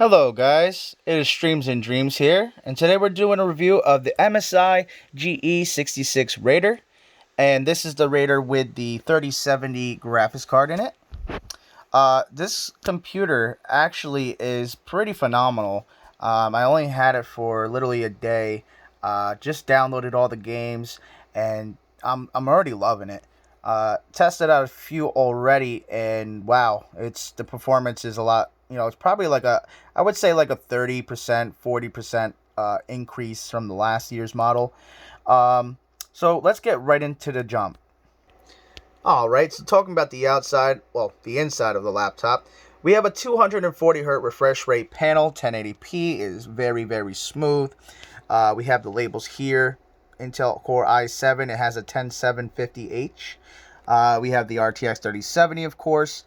Hello guys, it is Streamz N Dreamz here, and today we're doing a review of the MSI GE66 Raider, and this is the Raider with the 3070 graphics card in it. This computer actually is pretty phenomenal. I only had it for literally a day, just downloaded all the games, and I'm already loving it. Tested out a few already, and wow, the performance is a lot. It's probably like I would say like a 30%, 40% increase from the last year's model. So let's get right into the jump. Alright, so talking about the outside, well, the inside of the laptop, we have a 240Hz refresh rate panel. 1080p is very, very smooth. We have the labels here. Intel Core i7, it has a 10750H. We have the RTX 3070, of course.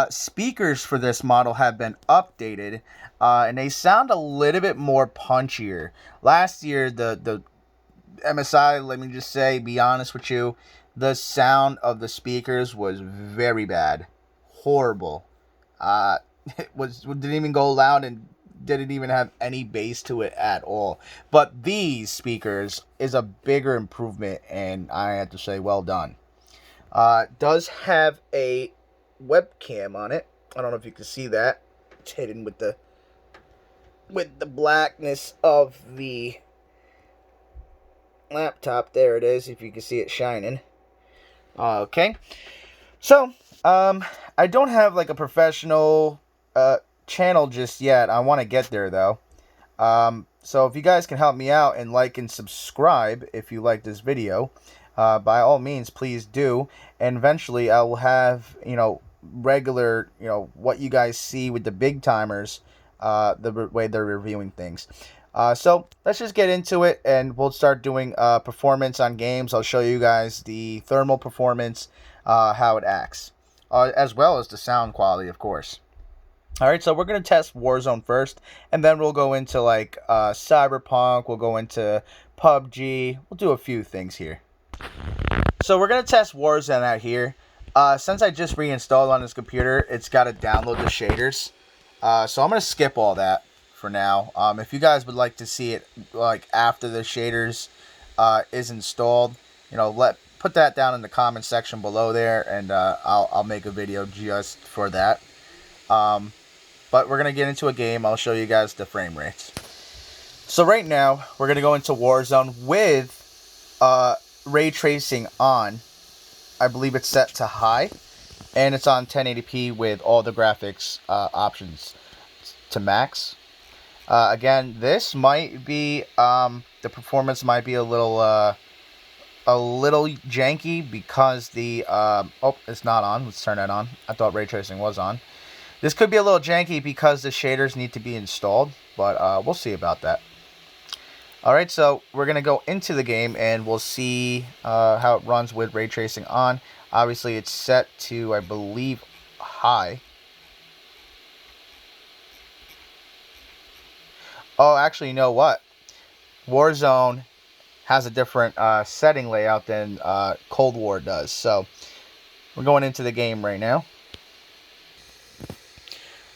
Speakers for this model have been updated, and they sound a little bit more punchier. Last year, the MSI, let me just say, be honest with you, the sound of the speakers was very bad. Horrible. Didn't even go loud and didn't even have any bass to it at all. But these speakers is a bigger improvement, and I have to say, well done. Does have a webcam on it. I don't know if you can see that. It's hidden with the blackness of the laptop. There it is, if you can see it shining. Okay. So, I don't have like a professional channel just yet. I want to get there though. So if you guys can help me out and like and subscribe if you like this video, by all means, please do. And eventually I will have, regular, what you guys see with the big timers, the way they're reviewing things. So let's just get into it, and we'll start doing performance on games. I'll show you guys the thermal performance, how it acts, as well as the sound quality, of course. Alright, so we're going to test Warzone first, and then we'll go into like cyberpunk, we'll go into pubg, we'll do a few things here. So we're going to test Warzone out here. Since I just reinstalled on this computer, it's got to download the shaders. So I'm going to skip all that for now. If you guys would like to see it like after the shaders is installed, put that down in the comment section below there, and I'll make a video just for that. But we're going to get into a game. I'll show you guys the frame rates. So right now, we're going to go into Warzone with ray tracing on. I believe it's set to high, and it's on 1080p with all the graphics options to max. Again, this might be the performance might be a little janky because the oh, it's not on. Let's turn that on. I thought ray tracing was on. This could be a little janky because the shaders need to be installed, but we'll see about that. Alright, so we're going to go into the game, and we'll see how it runs with ray tracing on. Obviously, it's set to, I believe, high. Oh, actually, you know what? Warzone has a different setting layout than Cold War does. So, we're going into the game right now.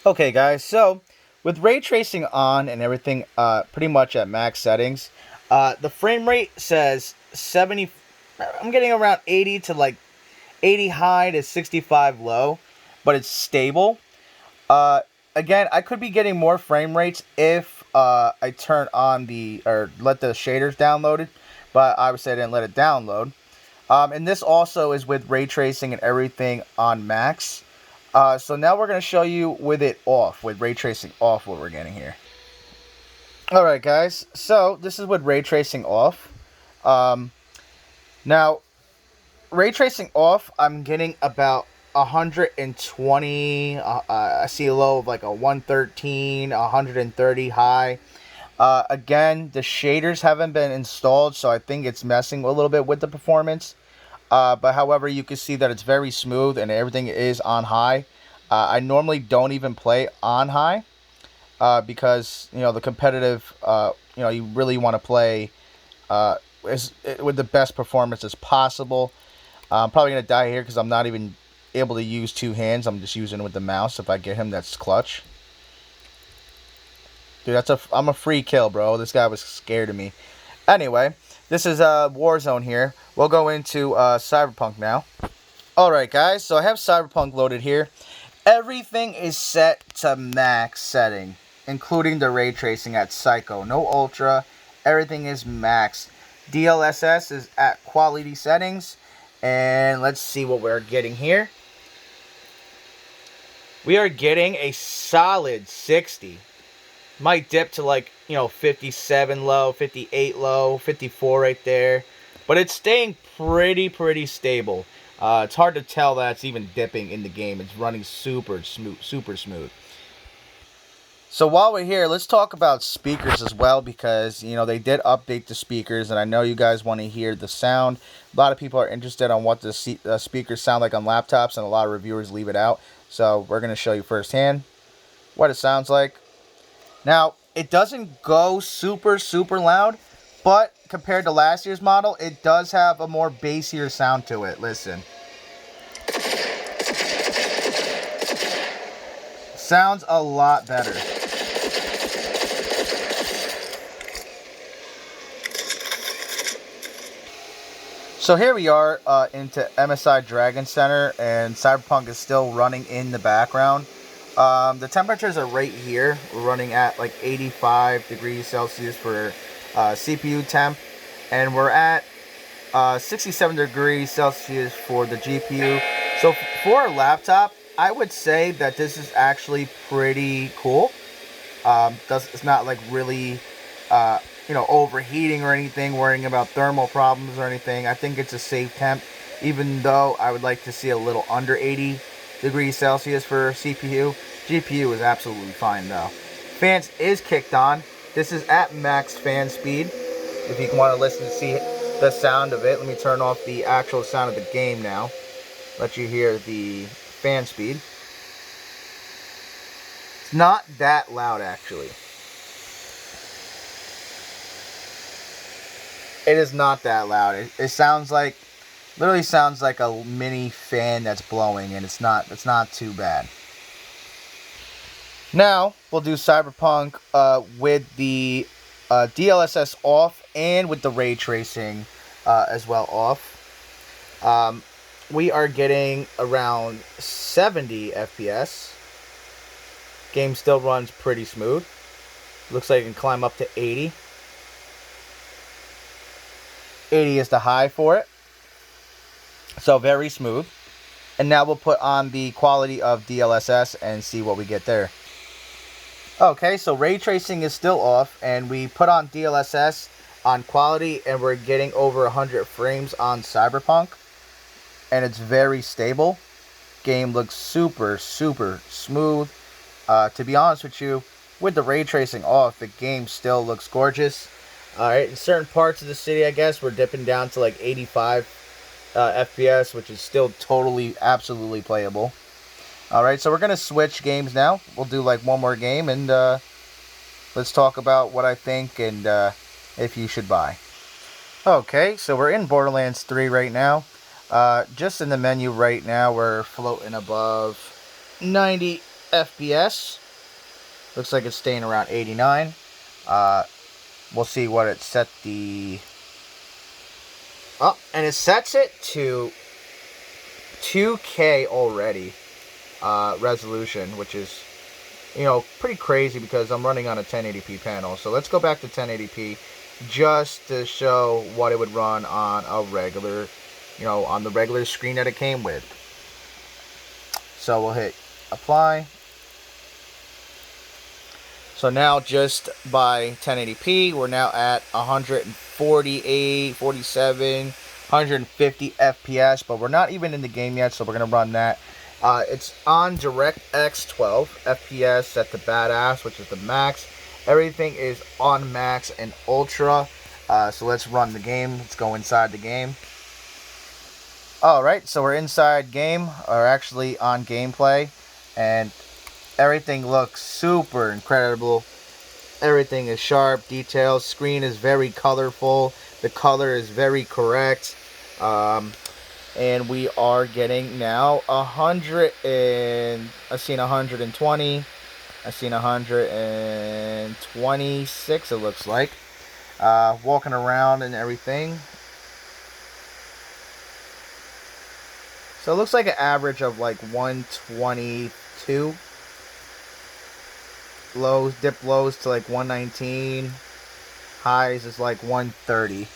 Okay, guys, so with ray tracing on and everything pretty much at max settings, the frame rate says 70. I'm getting around 80 to like 80 high to 65 low, but it's stable. Again, I could be getting more frame rates if I turn on or let the shaders downloaded, but obviously I didn't let it download. And this also is with ray tracing and everything on max. So now we're going to show you with it off, with ray tracing off, what we're getting here. Alright guys, so this is with ray tracing off. Now, ray tracing off, I'm getting about 120, I see a low of like a 113, 130 high. Again, the shaders haven't been installed, so I think it's messing a little bit with the performance. But however, you can see that it's very smooth and everything is on high. I normally don't even play on high because, the competitive, you really want to play with the best performance as possible. I'm probably going to die here because I'm not even able to use two hands. I'm just using it with the mouse. If I get him, that's clutch. Dude, I'm a free kill, bro. This guy was scared of me. Anyway, this is Warzone here. We'll go into Cyberpunk now. Alright, guys. So I have Cyberpunk loaded here. Everything is set to max setting, including the ray tracing at Psycho. No Ultra. Everything is max. DLSS is at quality settings. And let's see what we're getting here. We are getting a solid 60. Might dip to like, 57 low, 58 low, 54 right there. But it's staying pretty stable. It's hard to tell that it's even dipping in the game. It's running super smooth. So while we're here, let's talk about speakers as well, because, they did update the speakers, and I know you guys want to hear the sound. A lot of people are interested on what the speakers sound like on laptops, and a lot of reviewers leave it out. So we're going to show you firsthand what it sounds like. Now, it doesn't go super loud, but compared to last year's model, it does have a more bassier sound to it. Listen. Sounds a lot better. So here we are into MSI Dragon Center, and Cyberpunk is still running in the background. The temperatures are right here. We're running at like 85 degrees Celsius for CPU temp, and we're at 67 degrees Celsius for the GPU. So for a laptop, I would say that this is actually pretty cool. It's not like really overheating or anything, worrying about thermal problems or anything. I think it's a safe temp, even though I would like to see a little under 80 degrees Celsius for CPU. GPU is absolutely fine though. Fans is kicked on. This is at max fan speed. If you want to listen to see the sound of it, let me turn off the actual sound of the game now. Let you hear the fan speed. It's not that loud actually. It is not that loud. It sounds like, literally sounds like a mini fan that's blowing, and it's not too bad. Now we'll do Cyberpunk with the DLSS off and with the ray tracing as well off. We are getting around 70 FPS. Game still runs pretty smooth. Looks like it can climb up to 80. 80 is the high for it. So very smooth. And now we'll put on the quality of DLSS and see what we get there. Okay, so ray tracing is still off, and we put on DLSS on quality, and we're getting over 100 frames on Cyberpunk. And it's very stable. Game looks super smooth. To be honest with you, with the ray tracing off, the game still looks gorgeous. Alright, in certain parts of the city, I guess, we're dipping down to like 85 FPS, which is still totally, absolutely playable. Alright, so we're going to switch games now. We'll do like one more game, and let's talk about what I think and if you should buy. Okay, so we're in Borderlands 3 right now. Just in the menu right now, we're floating above 90 FPS. Looks like it's staying around 89. We'll see what it set the... Oh, and it sets it to 2K already. Resolution, which is, pretty crazy because I'm running on a 1080p panel. So let's go back to 1080p just to show what it would run on a regular, on the regular screen that it came with. So we'll hit apply. So now just by 1080p, we're now at 148, 47, 150 FPS, but we're not even in the game yet, so we're going to run that. It's on DirectX 12 FPS set to badass, which is the max. Everything is on max and ultra. So let's run the game. Let's go inside the game. Alright, so we're inside game, or actually on gameplay, and everything looks super incredible. Everything is sharp, detailed, screen is very colorful, the color is very correct. And we are getting now 100 and... I've seen 120, I've seen 100 and... 2026, it looks like. Walking around and everything. So it looks like an average of like 122. Lows, dip lows to like 119. Highs is like 130.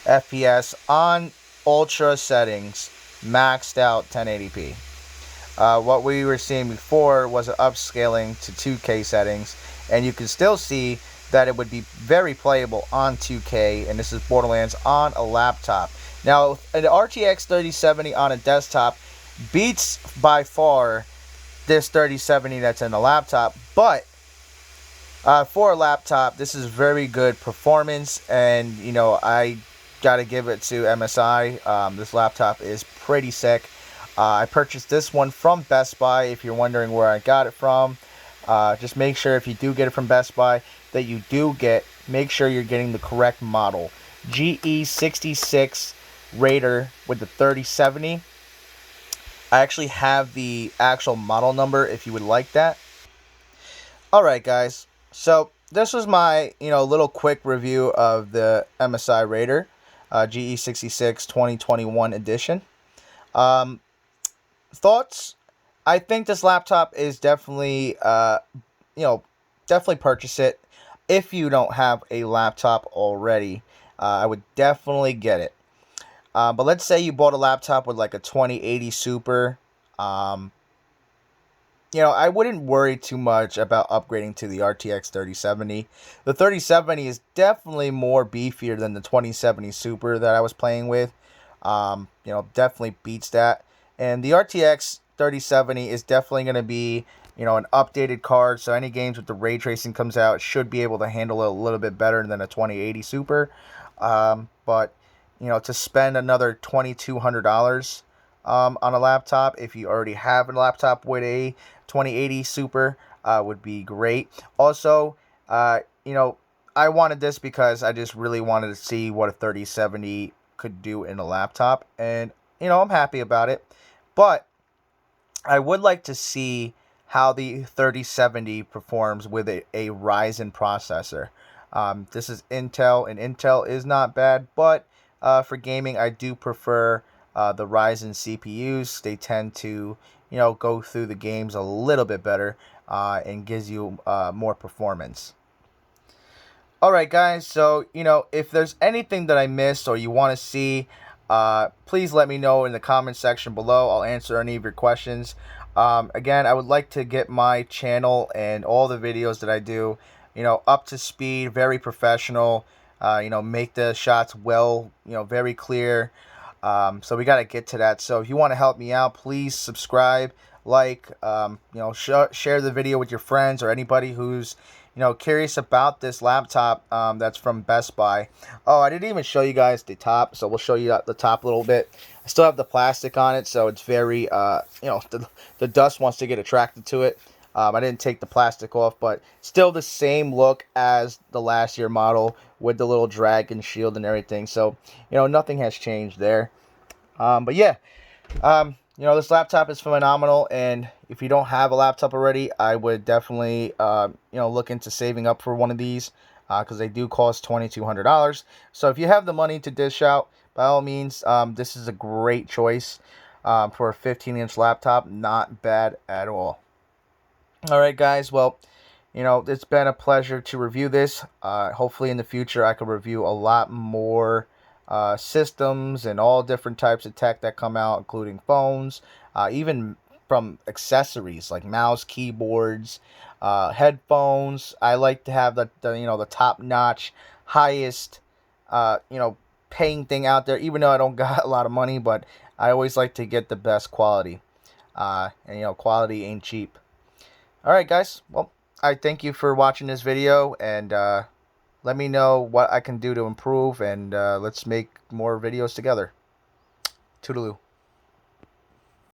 FPS on ultra settings, maxed out 1080p. What we were seeing before was an upscaling to 2K settings, and you can still see that it would be very playable on 2K, and this is Borderlands on a laptop. Now, an RTX 3070 on a desktop beats by far this 3070 that's in a laptop, but for a laptop, this is very good performance, and you know, I gotta give it to MSI. This laptop is pretty sick. I purchased this one from Best Buy. If you're wondering where I got it from, just make sure if you do get it from Best Buy that you do make sure you're getting the correct model. GE66 Raider with the 3070. I actually have the actual model number if you would like that. Alright guys, so this was my little quick review of the MSI Raider GE66 2021 edition. Thoughts? I think this laptop is definitely, definitely purchase it. If you don't have a laptop already, I would definitely get it. But let's say you bought a laptop with like a 2080 Super. I wouldn't worry too much about upgrading to the RTX 3070. The 3070 is definitely more beefier than the 2070 Super that I was playing with. Definitely beats that. And the RTX 3070 is definitely going to be, an updated card. So any games with the ray tracing comes out, should be able to handle it a little bit better than a 2080 Super. But, to spend another $2,200 on a laptop, if you already have a laptop with a 2080 Super, would be great. Also, I wanted this because I just really wanted to see what a 3070 could do in a laptop. And, I'm happy about it. But I would like to see how the 3070 performs with a Ryzen processor. This is Intel, and Intel is not bad, but for gaming, I do prefer the Ryzen CPUs. They tend to, go through the games a little bit better and gives you more performance. Alright guys, so, if there's anything that I missed or you want to see, please let me know in the comment section below. I'll answer any of your questions. Again, I would like to get my channel and all the videos that I do, up to speed, very professional, make the shots well, very clear. So we got to get to that. So if you want to help me out, please subscribe, like, share the video with your friends or anybody who's, curious about this laptop that's from Best Buy. Oh, I didn't even show you guys the top, so we'll show you the top a little bit. I still have the plastic on it, so it's very, the dust wants to get attracted to it. I didn't take the plastic off, but still the same look as the last year model with the little dragon shield and everything. So, nothing has changed there. But yeah, this laptop is phenomenal, and if you don't have a laptop already, I would definitely, look into saving up for one of these, because they do cost $2,200. So if you have the money to dish out, by all means, this is a great choice for a 15-inch laptop. Not bad at all. Alright guys, well, it's been a pleasure to review this. Hopefully in the future I can review a lot more systems and all different types of tech that come out, including phones, even from accessories like mouse, keyboards, headphones. I like to have the top-notch, highest, paying thing out there, even though I don't got a lot of money, but I always like to get the best quality. And quality ain't cheap. Alright guys, well, I thank you for watching this video, and let me know what I can do to improve, and let's make more videos together. Toodaloo.